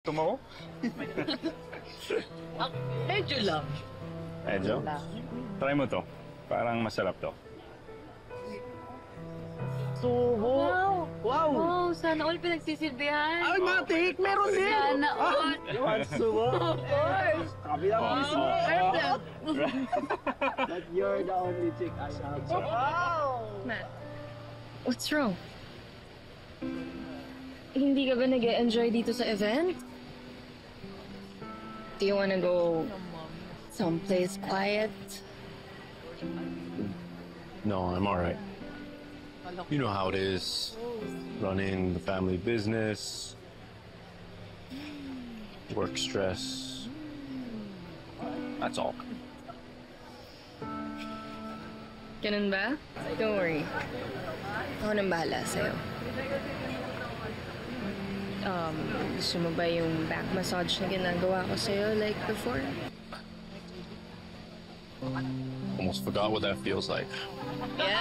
Tumo? Medyo lang. Medyo? Try mo to. Parang masarap to. Subo. Wow! Wow! Wow, sana all pinagsisilbihan. Ay, matik! Meron din! Sana all. You want subo? Of course! Kabilang mismo. But you're the only chick I have. Wow! Matt, what's wrong? Hindi ka ba nag-enjoy dito sa event? Do you wanna go someplace quiet? No, I'm all right. You know how it is, running the family business, work stress. That's all. Ganun ba? Don't worry. Ako nang bahala sa'yo. Gusto mo ba yung back massage na ginagawa ko sa'yo like before? Almost forgot what that feels like. Yeah?